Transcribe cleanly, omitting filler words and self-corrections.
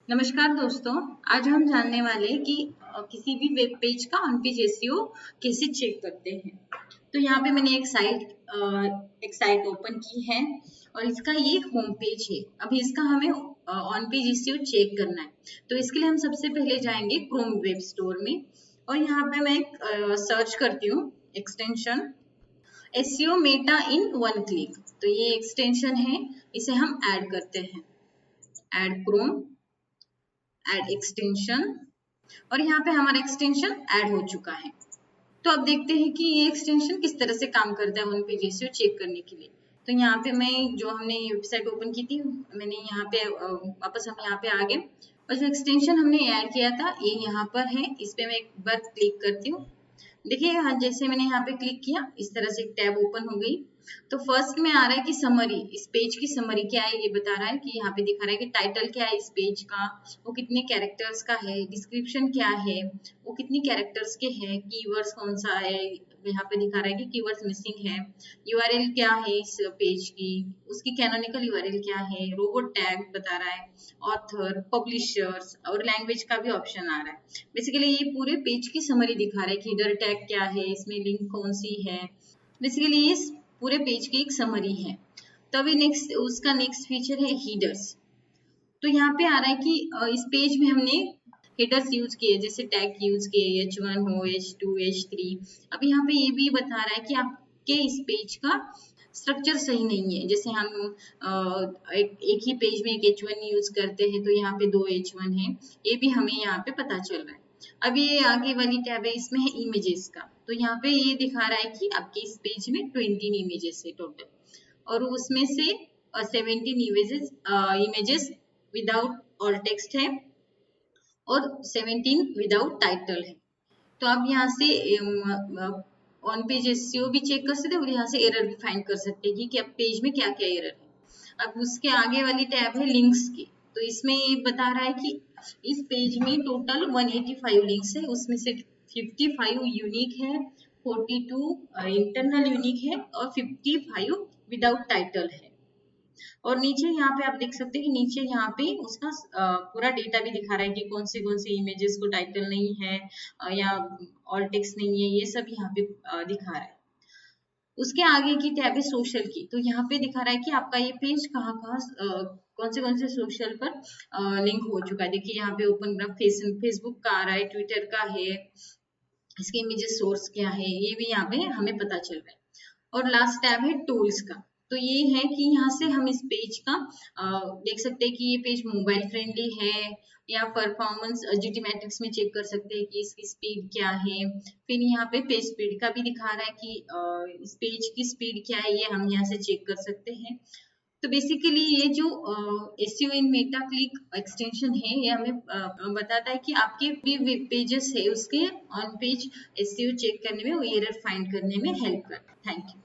नमस्कार दोस्तों, आज हम जानने वाले हैं कि किसी भी वेब पेज का ऑन पेज एसईओ कैसे चेक करते हैं। तो यहाँ पे मैंने एक साइट ओपन की है और इसका ये होम पेज है। अभी इसका हमें ऑन पेज एसईओ चेक करना है। तो इसके लिए हम सबसे पहले जाएंगे क्रोम वेब स्टोर में और यहाँ पे मैं सर्च करती हूँ extension SEO Meta in one click. तो ये एक्सटेंशन है, इसे हम ऐड करते हैं। ऐड क्रोम, ऐड एक्सटेंशन और यहाँ पे हमारा एक्सटेंशन ऐड हो चुका है। तो अब देखते हैं कि ये एक्सटेंशन किस तरह से काम करता है वन पेज एसईओ चेक करने के लिए। तो यहाँ पे मैं जो हमने वेबसाइट ओपन की थी, मैंने यहाँ पे वापस हम यहाँ पे आ गए और जो एक्सटेंशन हमने ऐड किया था ये यहाँ पर है। इस पे मैं एक बार क्लिक करती हूँ। देखिए जैसे मैंने यहाँ पे क्लिक किया इस तरह से एक टैब ओपन हो गई। तो फर्स्ट में आ रहा है कि समरी, इस पेज की समरी क्या है ये बता रहा है कि यहाँ पे दिखा रहा है कि टाइटल क्या है इस पेज का, वो कितने कैरेक्टर्स का है, डिस्क्रिप्शन क्या है, वो कितनी कैरेक्टर्स के हैं, कीवर्ड्स कौन सा है, यहाँ पे दिखा रहा है कि कीवर्ड्स मिसिंग है, यूआरएल क्या है इस पेज की, उसकी कैनोनिकल यूआरएल क्या है, रोबोट टैग बता रहा है, ऑथर, पब्लिशर्स और लैंग्वेज का भी ऑप्शन आ रहा है। बेसिकली ये पूरे पेज की समरी दिखा रहा है कि इधर टैग क्या है, इसमें लिंक कौन सी है। बेसिकली ये पूरे पेज की एक समरी है। तो अभी उसका नेक्स्ट फीचर है हीडर्स। तो यहाँ पे आ रहा है कि इस पेज में हमने हेडर्स यूज किए, जैसे टैग यूज किए, H1 हो, H2, H3। अब यहाँ पे ये भी बता रहा है कि आपके इस पेज का स्ट्रक्चर सही नहीं है। जैसे हम एक ही पेज में एक H1 यूज करते हैं तो यहाँ पे 2 H1 है, ये भी हमें यहाँ पे पता चल रहा है। अब ये आगे वाली टैब है, इसमें है इमेजेस का। तो यहाँ पे ये दिखा रहा है कि आपके इस पेज में 20 इमेजेस है टोटल और उसमें से 17 इमेजेस विदाउट ऑल टेक्स्ट है और 17 विदाउट टाइटल है। तो आप यहाँ से ऑन पेज एसईओ भी चेक कर सकते हैं और यहाँ से एरर भी फाइंड कर सकते हैं कि अब पेज में क्या क्या एरर है। अब उसके आगे वाली टैब है लिंक्स की। तो इसमें ये बता रहा है कि इस पेज में टोटल 185 लिंक्स है, उसमें से 55 यूनिक है, 42 इंटरनल यूनिक है और 55 विदाउट टाइटल है। और नीचे यहाँ पे आप देख सकते हैं कि नीचे यहाँ पे उसका पूरा डेटा भी दिखा रहा है कि कौन से इमेजेस को टाइटल नहीं है या ऑल टेक्स्ट नहीं है, ये सब यहाँ पे दिखा रहा है। उसके आगे की टैब है सोशल की। तो यहाँ पे दिखा रहा है कि आपका ये पेज कहाँ कौन से सोशल पर लिंक हो चुका है। देखिए यहाँ पे ओपन ग्राफ फेसबुक का आ रहा है, ट्विटर का है, इसके इमेजेस सोर्स क्या है ये भी यहाँ पे हमें पता चल रहा है। और लास्ट टैब है टूल्स का। तो ये है कि यहाँ से हम इस पेज का देख सकते हैं कि ये पेज मोबाइल फ्रेंडली है या परफॉर्मेंस जीटी मैट्रिक्स में चेक कर सकते हैं कि इसकी स्पीड क्या है। फिर यहाँ पे पेज स्पीड का भी दिखा रहा है कि इस पेज की स्पीड क्या है, ये हम यहाँ से चेक कर सकते हैं। तो बेसिकली ये जो एसईओ इन मेटा क्लिक एक्सटेंशन है ये हमें बताता है कि आपके भी वेब पेजेस है उसके ऑन पेज एसईओ चेक करने में, वो एरर फाइंड करने में हेल्प करता है। Thank you.